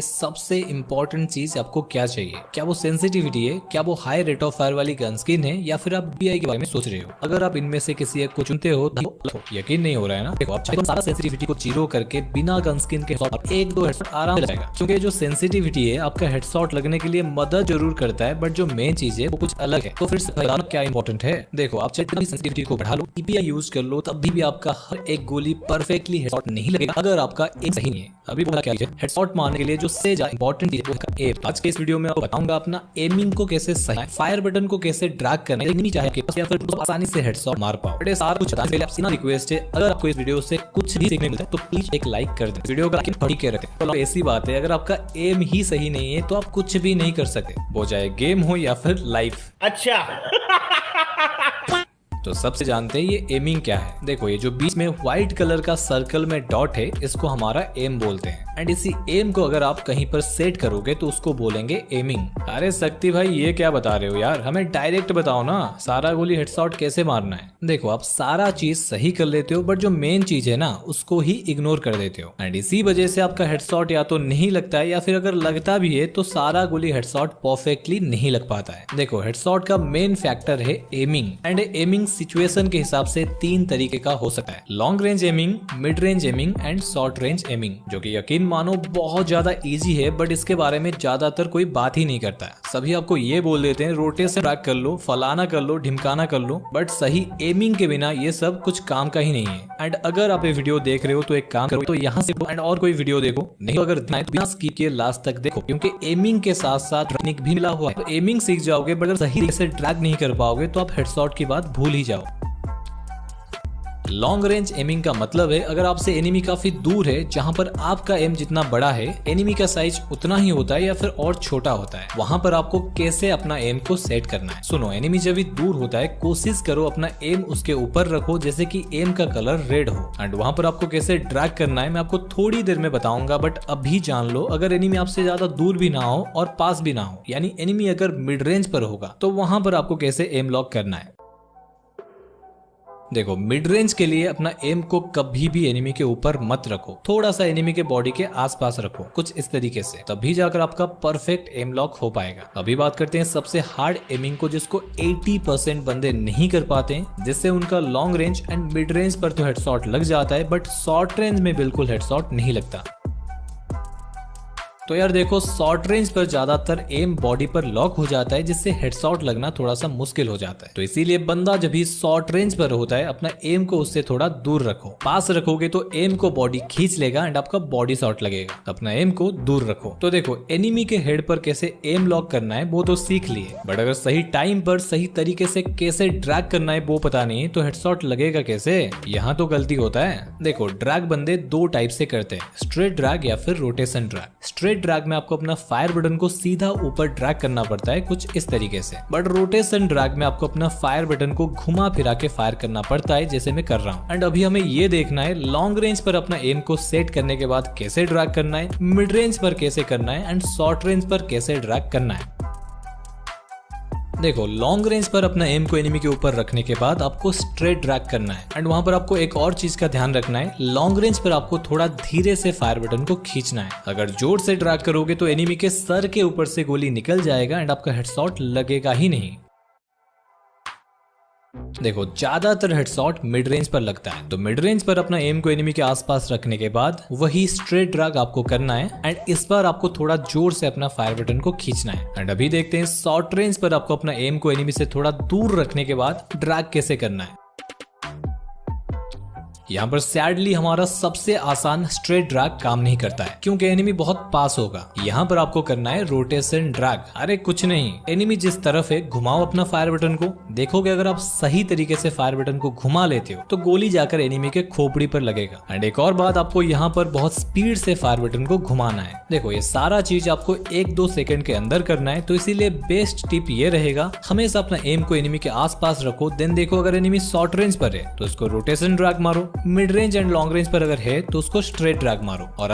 सबसे इंपॉर्टेंट चीज आपको क्या चाहिए, क्या वो सेंसिटिविटी है, क्या वो हाई रेट ऑफ फायर वाली गन स्किन है, या फिर आप बीआई के बारे में सोच रहे हो। अगर आप इनमें से किसी एक को चुनते हो तो यकीन नहीं हो रहा है ना। देखो, आप चाहे तो सारा सेंसिटिविटी को जीरो करके बिना गन स्किन के एक दो हेडशॉट आराम से लगेगा, क्योंकि जो सेंसिटिविटी है आपका हेडशॉट लगने के लिए मदद जरूर करता है, बट जो मेन चीज है वो कुछ अलग है। तो फिर क्या इंपॉर्टेंट है, देखो आप चाहे सेंसिटिविटी को बढ़ा लो, ईपीआई यूज कर लो, तब भी आपका हर एक गोली परफेक्टली हेडशॉट नहीं लगेगा अगर आपका एम सही नहीं है। अभी बोला क्या है, हेडशॉट मारने के लिए जो से ज्यादा इंपॉर्टेंट चीज है एम। आज के इस वीडियो में आपको बताऊंगा अपना एमिंग को कैसे सही, फायर बटन को कैसे ड्रैग करना है, नहीं चाहे या फिर आसानी से हेडशॉट मार पाओ। बट सारा कुछ बताने के लिए आपसे रिक्वेस्ट है, अगर आपको इस वीडियो से कुछ भी सीखने मिलता है तो प्लीज एक लाइक कर दे, वीडियो का पढ़ी के रखें। तो ऐसी बात है, अगर आपका एम ही सही नहीं है तो आप कुछ भी नहीं कर सकते, वो चाहे गेम हो या फिर लाइफ। अच्छा। तो सबसे जानते हैं ये एमिंग क्या है। देखो, ये जो बीच में व्हाइट कलर का सर्कल में डॉट है, इसको हमारा एम बोलते हैं। एंड इसी एम को अगर आप कहीं पर सेट करोगे तो उसको बोलेंगे एमिंग। अरे शक्ति भाई, ये क्या बता रहे हो यार, हमें डायरेक्ट बताओ ना, सारा गोली हेडशॉट कैसे मारना है। देखो, आप सारा चीज सही कर लेते हो, बट जो मेन चीज है ना उसको ही इग्नोर कर देते हो, एंड इसी वजह से आपका हेडशॉट या तो नहीं लगता है, या फिर अगर लगता भी है तो सारा गोली हेडशॉट परफेक्टली नहीं लग पाता है। देखो, हेडशॉट का मेन फैक्टर है एमिंग, एंड एमिंग सिचुएशन के हिसाब से तीन तरीके का हो सकता है: long range aiming, mid range aiming and short range aiming, जो कि यकीन मानो बहुत ज्यादा इजी है, बट इसके बारे में ज्यादातर कोई बात ही नहीं करता है। सभी आपको ये बोल देते हैं रोटेशन ट्रैक कर लो, फलाना कर लो, ढिमकाना कर लो, बट सही एमिंग के बिना ये सब कुछ काम का ही नहीं है। एंड अगर आप ये वीडियो देख रहे हो तो एक काम करो, तो यहाँ से एंड और कोई वीडियो देखो, नहीं तो अगर बिना स्किप के लास्ट तक देखो, क्योंकि एमिंग के साथ साथ टेक्निक भी मिला हुआ है। तो एमिंग सीख जाओगे, बट अगर सही से ट्रैक नहीं कर पाओगे तो आप हेडशॉट की बात भूल ही जाओ। लॉन्ग रेंज एमिंग का मतलब है, अगर आपसे एनिमी काफी दूर है, जहां पर आपका एम जितना बड़ा है एनिमी का साइज उतना ही होता है या फिर और छोटा होता है, वहां पर आपको कैसे अपना एम को सेट करना है। सुनो, एनिमी जब भी दूर होता है कोशिश करो अपना एम उसके ऊपर रखो, जैसे कि एम का कलर रेड हो, एंड वहां पर आपको कैसे ड्रैग करना है मैं आपको थोड़ी देर में बताऊंगा, बट अभी जान लो, अगर एनिमी आपसे ज्यादा दूर भी ना हो और पास भी ना हो, यानी एनिमी अगर मिड रेंज पर होगा तो वहां पर आपको कैसे एम लॉक करना है। देखो, मिड रेंज के लिए अपना एम को कभी भी एनिमी के ऊपर मत रखो, थोड़ा सा एनिमी के बॉडी के आसपास रखो, कुछ इस तरीके से, तभी जाकर आपका परफेक्ट एम लॉक हो पाएगा। अभी बात करते हैं सबसे हार्ड एमिंग को, जिसको 80% बंदे नहीं कर पाते हैं, जिससे उनका long range and mid range पर तो हेडशॉट लग जाता है, बट शॉर्ट रेंज में बिल्कुल हेडशॉट नहीं लगता। तो यार देखो, शॉर्ट रेंज पर ज्यादातर एम बॉडी पर लॉक हो जाता है, जिससे हेडशॉट लगना थोड़ा सा मुश्किल हो जाता है। तो इसीलिए बंदा जब भी शॉर्ट रेंज पर होता है अपना एम को उससे थोड़ा दूर रखो। पास रखोगे तो एम को बॉडी खींच लेगा एंड आपका बॉडी शॉट लगेगा। अपना एम को दूर रखो। तो देखो, एनिमी के हेड पर कैसे एम लॉक करना है वो तो सीख लिए, बट अगर सही टाइम पर सही तरीके से कैसे ड्रैग करना है वो पता नहीं तो हेडशॉट लगेगा कैसे, यहाँ तो गलती होता है। देखो, ड्रैग बंदे दो टाइप से करते हैं, स्ट्रेट ड्रैग या फिर रोटेशन ड्रैग। स्ट्रेट ड्रैग में आपको अपना फायर बटन को सीधा ऊपर ड्रैग करना पड़ता है, कुछ इस तरीके से, बट रोटेशन ड्रैग में आपको अपना फायर बटन को घुमा फिरा के फायर करना पड़ता है, जैसे मैं कर रहा हूँ। एंड अभी हमें ये देखना है लॉन्ग रेंज पर अपना एम को सेट करने के बाद कैसे ड्रैग करना है, मिड रेंज पर कैसे करना है एंड शॉर्ट रेंज पर कैसे ड्रैग करना है। देखो, लॉन्ग रेंज पर अपना एम को एनिमी के ऊपर रखने के बाद आपको स्ट्रेट ड्रैग करना है, एंड वहां पर आपको एक और चीज का ध्यान रखना है, लॉन्ग रेंज पर आपको थोड़ा धीरे से फायर बटन को खींचना है। अगर जोर से ड्रैग करोगे तो एनिमी के सर के ऊपर से गोली निकल जाएगा एंड आपका हेडशॉट लगेगा ही नहीं। देखो, ज्यादातर हेडशॉट मिड रेंज पर लगता है, तो मिड रेंज पर अपना एम को एनिमी के आसपास रखने के बाद वही स्ट्रेट ड्रैग आपको करना है, एंड इस बार आपको थोड़ा जोर से अपना फायर बटन को खींचना है। एंड अभी देखते हैं शॉर्ट रेंज पर आपको अपना एम को एनिमी से थोड़ा दूर रखने के बाद ड्रैग कैसे करना है। यहाँ पर सैडली हमारा सबसे आसान स्ट्रेट ड्रैग काम नहीं करता है, क्योंकि एनिमी बहुत पास होगा। यहाँ पर आपको करना है रोटेशन ड्रैग। अरे कुछ नहीं, एनिमी जिस तरफ है घुमाओ अपना फायर बटन को, देखोगे अगर आप सही तरीके से फायर बटन को घुमा लेते हो तो गोली जाकर एनिमी के खोपड़ी पर लगेगा। एंड एक और बात, आपको यहाँ पर बहुत स्पीड से फायर बटन को घुमाना है। देखो, ये सारा चीज आपको 1-2 सेकंड के अंदर करना है, तो इसीलिए बेस्ट टिप ये रहेगा, हमेशा अपना एम को एनिमी के आसपास रखो। देन देखो, अगर एनिमी शॉर्ट रेंज पर है तो इसको रोटेशन ड्रैग मारो, mid range and long range पर अगर है तो उसको स्ट्रेट ड्रैग मारो। और